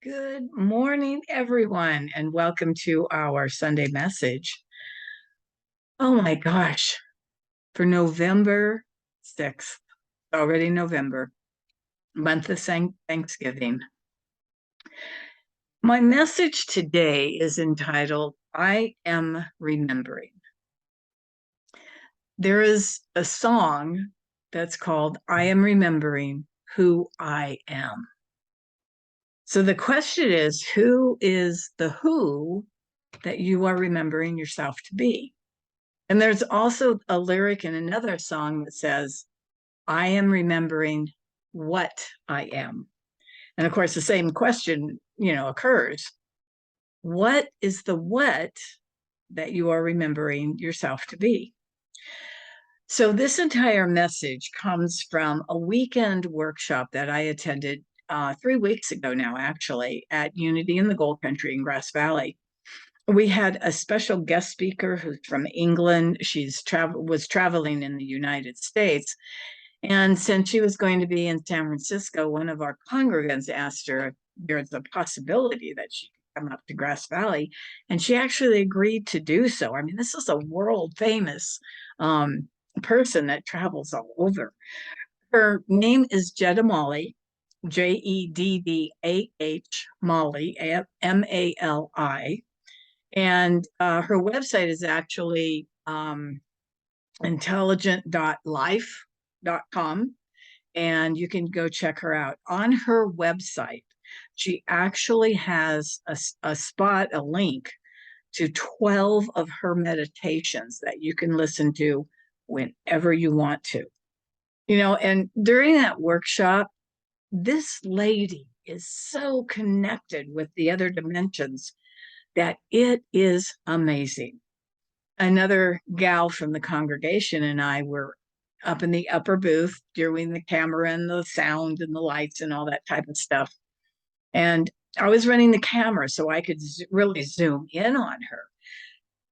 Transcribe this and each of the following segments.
Good morning, everyone, and welcome to our Sunday message. Oh my gosh, for November 6th, already November, month of Thanksgiving. My message today is entitled, I Am Remembering. There is a song that's called, I Am Remembering Who I Am. So the question is, who is the who that you are remembering yourself to be? And there's also a lyric in another song that says, I am remembering what I am. And of course, the same question, occurs. What is the what that you are remembering yourself to be? So this entire message comes from a weekend workshop that I attended 3 weeks ago now, actually, at Unity in the Gold Country in Grass Valley. We had a special guest speaker who's from England. She's was traveling in the United States. And since she was going to be in San Francisco, one of our congregants asked her if there's a possibility that she could come up to Grass Valley. And she actually agreed to do so. I mean, this is a world famous person that travels all over. Her name is Jeddah Mali, Jeddah Mali, Mali. And her website is actually intelligent.life.com. And you can go check her out. On her website, she actually has a spot, a link to 12 of her meditations that you can listen to whenever you want to. And during that workshop, this lady is so connected with the other dimensions that it is amazing. Another gal from the congregation and I were up in the upper booth doing the camera and the sound and the lights and all that type of stuff. And I was running the camera so I could really zoom in on her.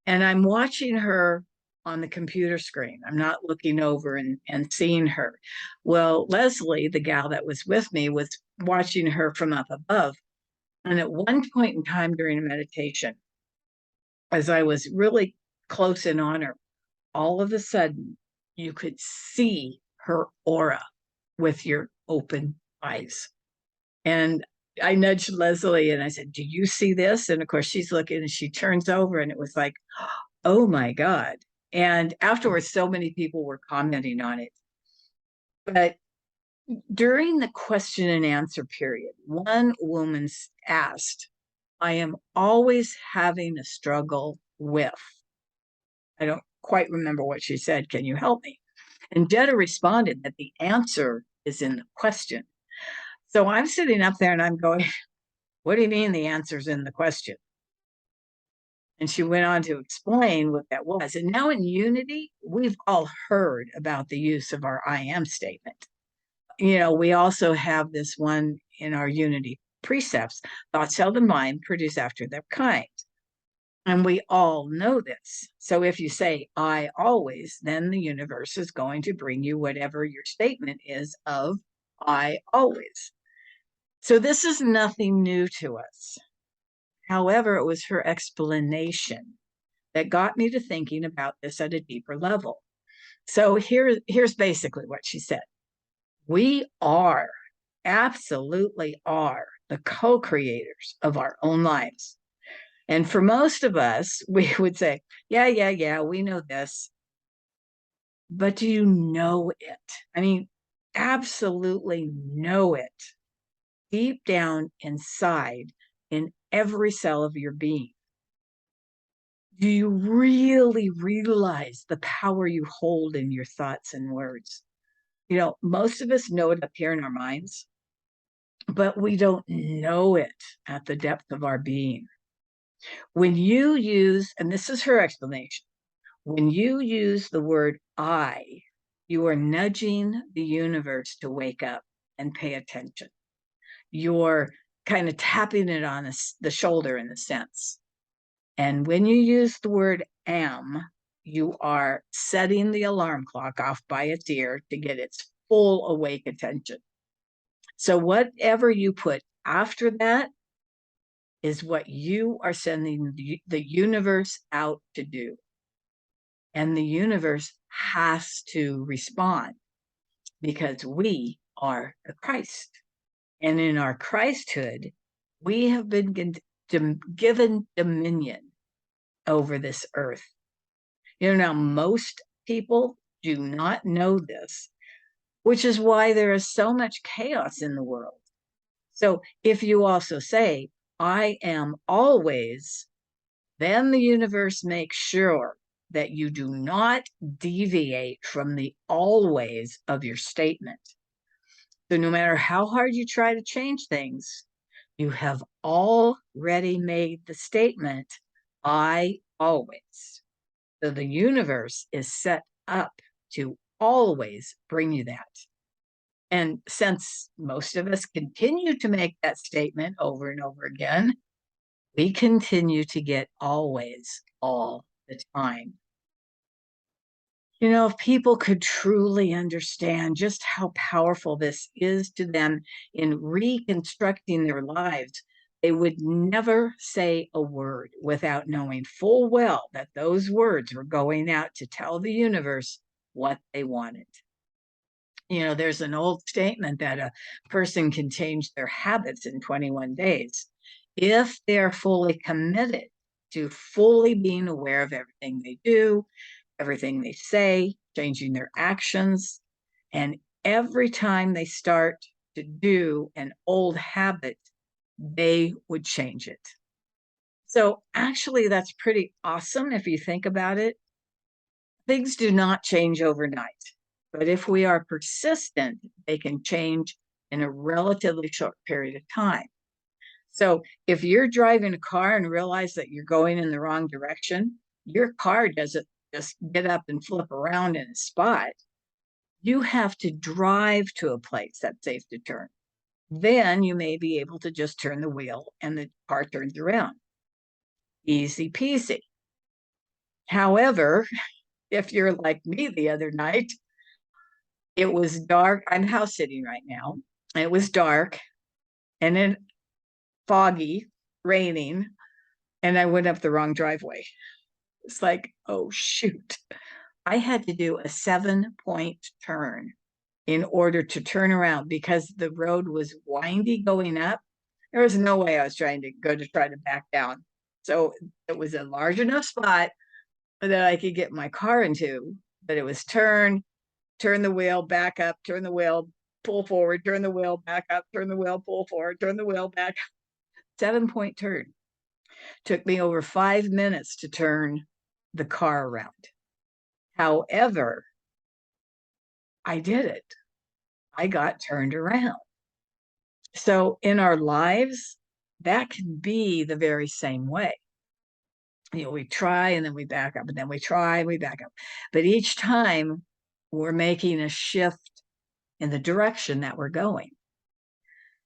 And I'm watching her on the computer screen. I'm not looking over and seeing her. Well, Leslie, the gal that was with me, was watching her from up above. And at one point in time during a meditation, as I was really close in on her, all of a sudden you could see her aura with your open eyes. And I nudged Leslie and I said, do you see this? And of course she's looking and she turns over and it was like, oh my God. And afterwards, so many people were commenting on it. But during the question and answer period, one woman asked, I am always having a struggle with. I don't quite remember what she said. Can you help me? And Jeddah responded that the answer is in the question. So I'm sitting up there and I'm going, what do you mean the answer's in the question? And she went on to explain what that was. And now in Unity, we've all heard about the use of our I am statement. We also have this one in our Unity precepts, thoughts held in mind produce after their kind. And we all know this. So if you say, I always, then the universe is going to bring you whatever your statement is of I always. So this is nothing new to us. However, it was her explanation that got me to thinking about this at a deeper level. So here's basically what she said. We are, absolutely are, the co-creators of our own lives. And for most of us, we would say, yeah, we know this. But do you know it? I mean, absolutely know it. Deep down inside, in every cell of your being. Do you really realize the power you hold in your thoughts and words? Most of us know it up here in our minds, but we don't know it at the depth of our being. When you use, and this is her explanation, when you use the word I, you are nudging the universe to wake up and pay attention. You're kind of tapping it on the shoulder in a sense. And when you use the word am, you are setting the alarm clock off by its ear to get its full awake attention. So whatever you put after that is what you are sending the universe out to do. And the universe has to respond because we are the Christ. And in our Christhood, we have been given dominion over this earth. Now most people do not know this, which is why there is so much chaos in the world. So if you also say, I am always, then the universe makes sure that you do not deviate from the always of your statement. So no matter how hard you try to change things, you have already made the statement, I always. So the universe is set up to always bring you that. And since most of us continue to make that statement over and over again, we continue to get always all the time. If people could truly understand just how powerful this is to them in reconstructing their lives, they would never say a word without knowing full well that those words were going out to tell the universe what they wanted. There's an old statement that a person can change their habits in 21 days if they're fully committed to fully being aware of everything they do, everything they say, changing their actions. And every time they start to do an old habit, they would change it. So actually, that's pretty awesome if you think about it. Things do not change overnight, but if we are persistent, they can change in a relatively short period of time. So if you're driving a car and realize that you're going in the wrong direction, your car doesn't just get up and flip around in a spot. You have to drive to a place that's safe to turn. Then you may be able to just turn the wheel and the car turns around. Easy peasy. However, if you're like me the other night, it was dark. I'm house sitting right now. It was dark and then foggy, raining, and I went up the wrong driveway. It's like, oh, shoot. I had to do a 7-point turn in order to turn around because the road was windy going up. There was no way I was trying to go to try to back down. So it was a large enough spot that I could get my car into, but it was turn the wheel, back up, turn the wheel, pull forward, turn the wheel, back up, turn the wheel, pull forward, turn the wheel, back. 7-point turn. Took me over 5 minutes to turn the car around. However, I did it. I got turned around. So in our lives, that can be the very same way. We try and then we back up, and then we try and we back up. But each time we're making a shift in the direction that we're going.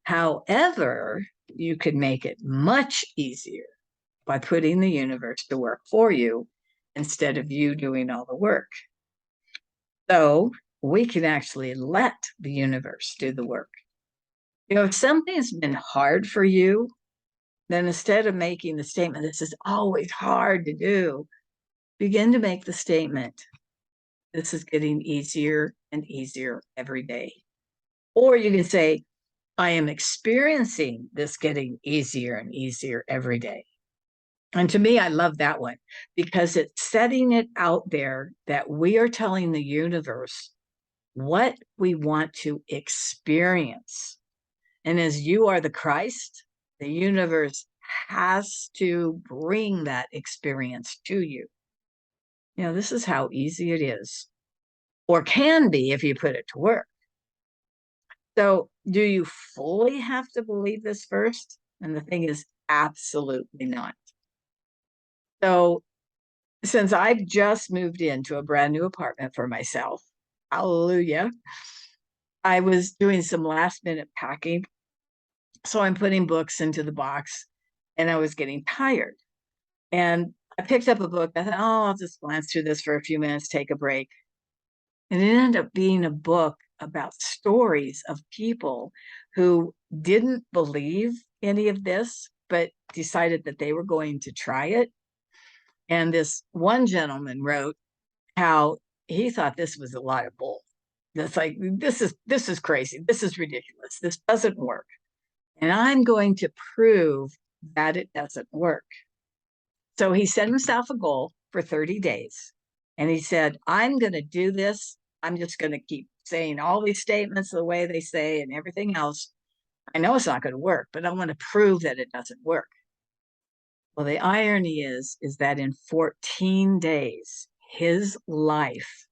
However, you could make it much easier by putting the universe to work for you instead of you doing all the work. So we can actually let the universe do the work. If something's been hard for you, then instead of making the statement, this is always hard to do, begin to make the statement, this is getting easier and easier every day. Or you can say, I am experiencing this getting easier and easier every day. And to me, I love that one because it's setting it out there that we are telling the universe what we want to experience. And as you are the Christ, the universe has to bring that experience to you. This is how easy it is, or can be if you put it to work. So do you fully have to believe this first? And the thing is, absolutely not. So since I've just moved into a brand new apartment for myself, hallelujah, I was doing some last minute packing. So I'm putting books into the box and I was getting tired. And I picked up a book. I thought, oh, I'll just glance through this for a few minutes, take a break. And it ended up being a book about stories of people who didn't believe any of this, but decided that they were going to try it. And this one gentleman wrote how he thought this was a lot of bull. That's like, this is crazy. This is ridiculous. This doesn't work. And I'm going to prove that it doesn't work. So he set himself a goal for 30 days. And he said, I'm going to do this. I'm just going to keep saying all these statements the way they say and everything else. I know it's not going to work, but I want to prove that it doesn't work. Well, the irony is that in 14 days, his life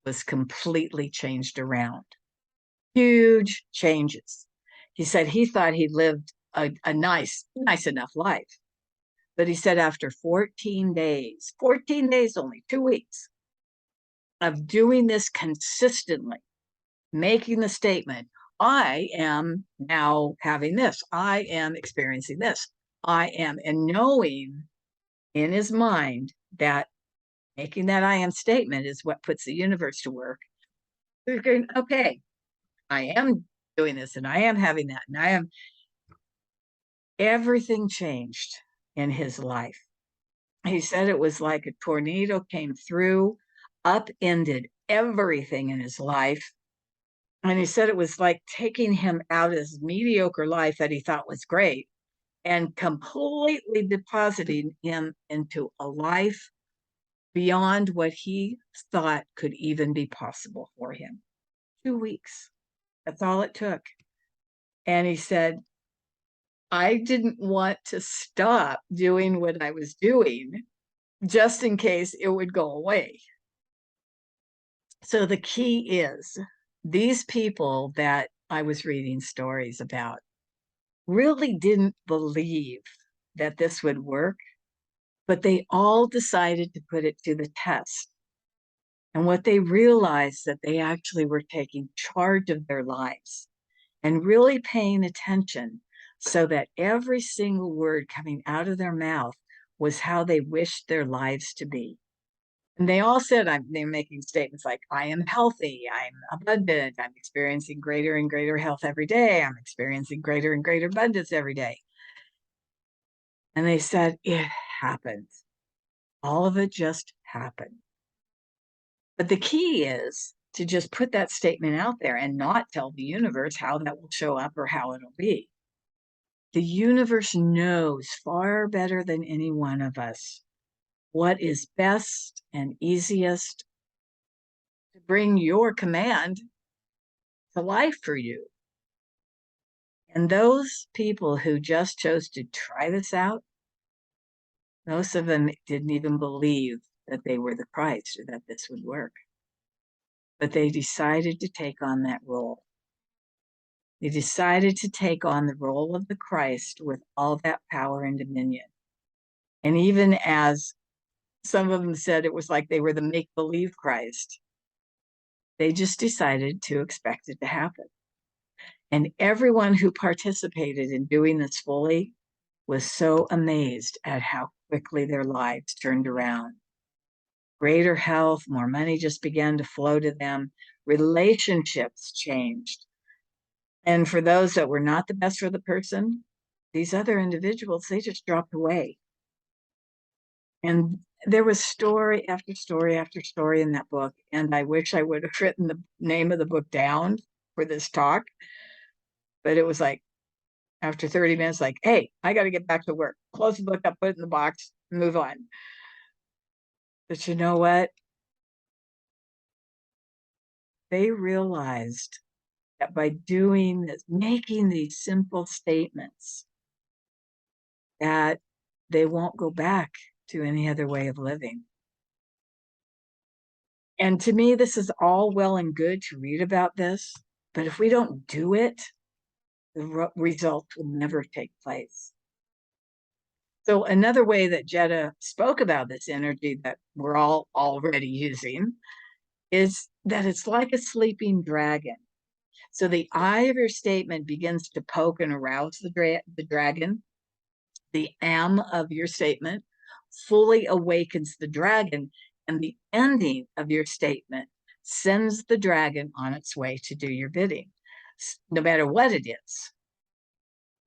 was completely changed around. Huge changes. He said he thought he lived a nice enough life. But he said after 14 days only, 2 weeks of doing this consistently, making the statement, I am now having this, I am experiencing this, I am, and knowing in his mind that making that I am statement is what puts the universe to work. He's going, okay, I am doing this and I am having that, and I am, everything changed in his life. He said it was like a tornado came through, upended everything in his life. And he said it was like taking him out of his mediocre life that he thought was great and completely depositing him into a life beyond what he thought could even be possible for him. 2 weeks. That's all it took. And he said, I didn't want to stop doing what I was doing just in case it would go away. So the key is these people that I was reading stories about really didn't believe that this would work, but they all decided to put it to the test. And what they realized that they actually were taking charge of their lives and really paying attention so that every single word coming out of their mouth was how they wished their lives to be. And they all said, they're making statements like, I am healthy, I'm abundant, I'm experiencing greater and greater health every day, I'm experiencing greater and greater abundance every day. And they said, it happened. All of it just happened. But the key is to just put that statement out there and not tell the universe how that will show up or how it'll be. The universe knows far better than any one of us what is best and easiest to bring your command to life for you. And those people who just chose to try this out, most of them didn't even believe that they were the Christ or that this would work. But they decided to take on that role. They decided to take on the role of the Christ with all that power and dominion. And even as some of them said it was like they were the make-believe Christ, they just decided to expect it to happen. And everyone who participated in doing this fully was so amazed at how quickly their lives turned around. Greater health, more money just began to flow to them. Relationships changed. And for those that were not the best for the person, these other individuals, they just dropped away. And there was story after story after story in that book. And I wish I would have written the name of the book down for this talk. But it was like, after 30 minutes, like, hey, I got to get back to work. Close the book up, put it in the box, move on. But you know what? They realized that by doing this, making these simple statements, that they won't go back to any other way of living. And to me, this is all well and good to read about this, but if we don't do it, the result will never take place. So another way that Jetta spoke about this energy that we're all already using is that it's like a sleeping dragon. So the I of your statement begins to poke and arouse the dragon. The am of your statement fully awakens the dragon, and the ending of your statement sends the dragon on its way to do your bidding, no matter what it is.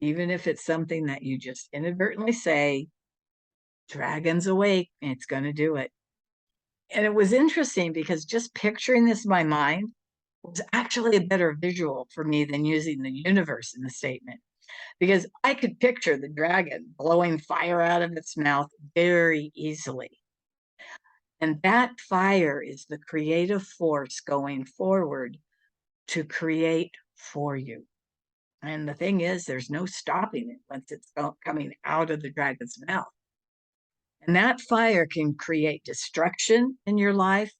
even if it's something that you just inadvertently say, dragon's awake, and it's going to do it. And it was interesting because just picturing this in my mind was actually a better visual for me than using the universe in the statement, because I could picture the dragon blowing fire out of its mouth very easily. And that fire is the creative force going forward to create for you. And the thing is, there's no stopping it once it's coming out of the dragon's mouth. And that fire can create destruction in your life,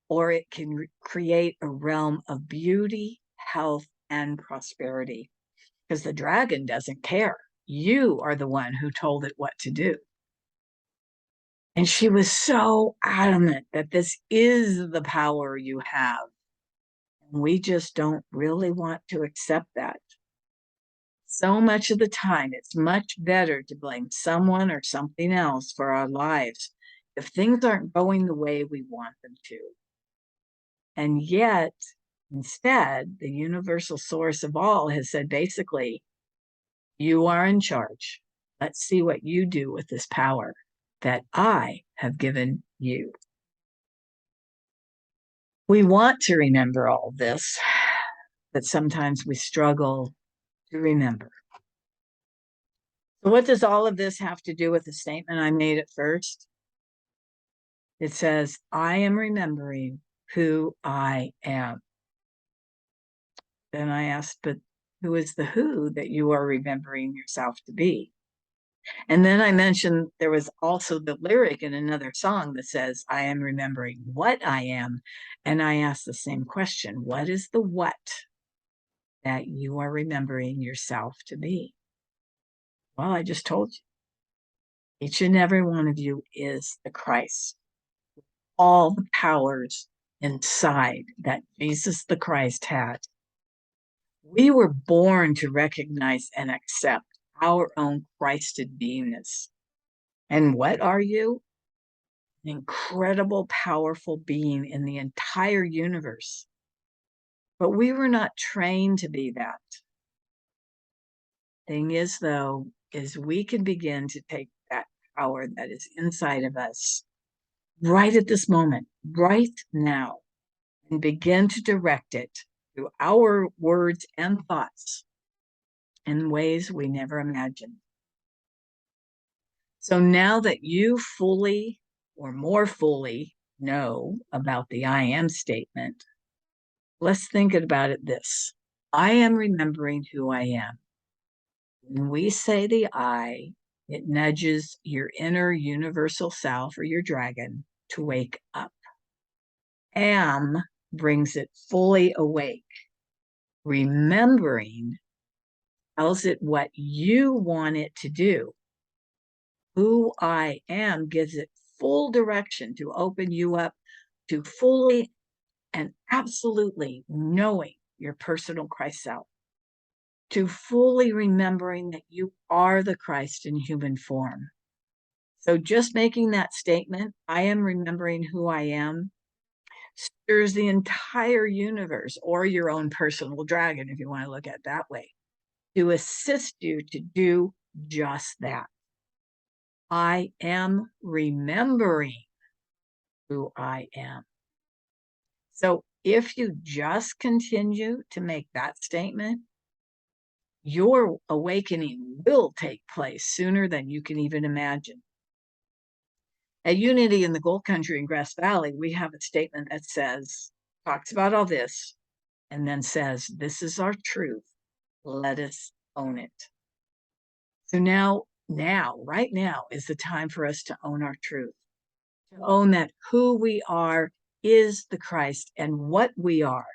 or it can create a realm of beauty, health, and prosperity, because the dragon doesn't care. You are the one who told it what to do. And she was so adamant that this is the power you have. And we just don't really want to accept that. So much of the time, it's much better to blame someone or something else for our lives if things aren't going the way we want them to. And yet, instead, the universal source of all has said basically, you are in charge. Let's see what you do with this power that I have given you. We want to remember all this, but sometimes we struggle to remember. So what does all of this have to do with the statement I made at first? It says, I am remembering who I am. Then I asked, but who is the who that you are remembering yourself to be? And then I mentioned there was also the lyric in another song that says, I am remembering what I am. And I asked the same question, what is the what that you are remembering yourself to be? Well, I just told you. Each and every one of you is the Christ. All the powers inside that Jesus the Christ had. We were born to recognize and accept our own Christed beingness. And what are you? An incredible, powerful being in the entire universe. But we were not trained to be that. Thing is, though, is we can begin to take that power that is inside of us right at this moment, right now, and begin to direct it through our words and thoughts in ways we never imagined. So now that you fully or more fully know about the I am statement, let's think about it this. I am remembering who I am. When we say the I, it nudges your inner universal self or your dragon to wake up. Am brings it fully awake. Remembering tells it what you want it to do. Who I am gives it full direction to open you up to fully and absolutely knowing your personal Christ self, to fully remembering that you are the Christ in human form. So just making that statement, I am remembering who I am, stirs the entire universe, or your own personal dragon, if you want to look at it that way, to assist you to do just that. I am remembering who I am. So if you just continue to make that statement, your awakening will take place sooner than you can even imagine. At Unity in the Gold Country in Grass Valley, we have a statement that says, talks about all this, and then says, this is our truth. Let us own it. So right now is the time for us to own our truth, to own that who we are is the Christ, and what we are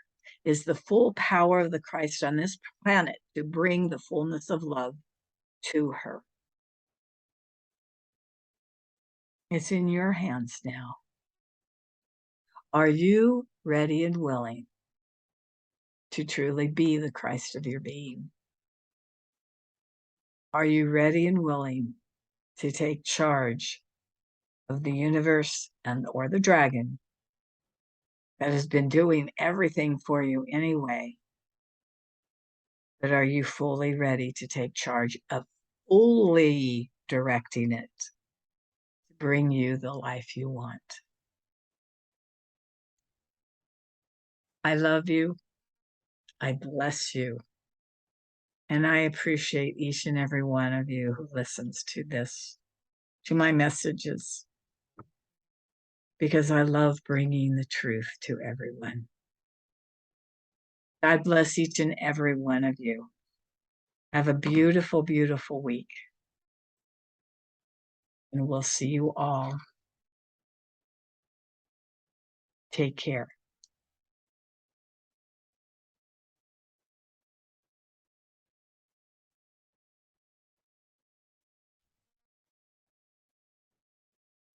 is the full power of the Christ on this planet to bring the fullness of love to her. It's in your hands now. Are you ready and willing to truly be the Christ of your being? Are you ready and willing to take charge of the universe or the dragon that has been doing everything for you anyway? But are you fully ready to take charge of fully directing it to bring you the life you want? I love you. I bless you. And I appreciate each and every one of you who listens to this, to my messages, because I love bringing the truth to everyone. God bless each and every one of you. Have a beautiful, beautiful week. And we'll see you all. Take care.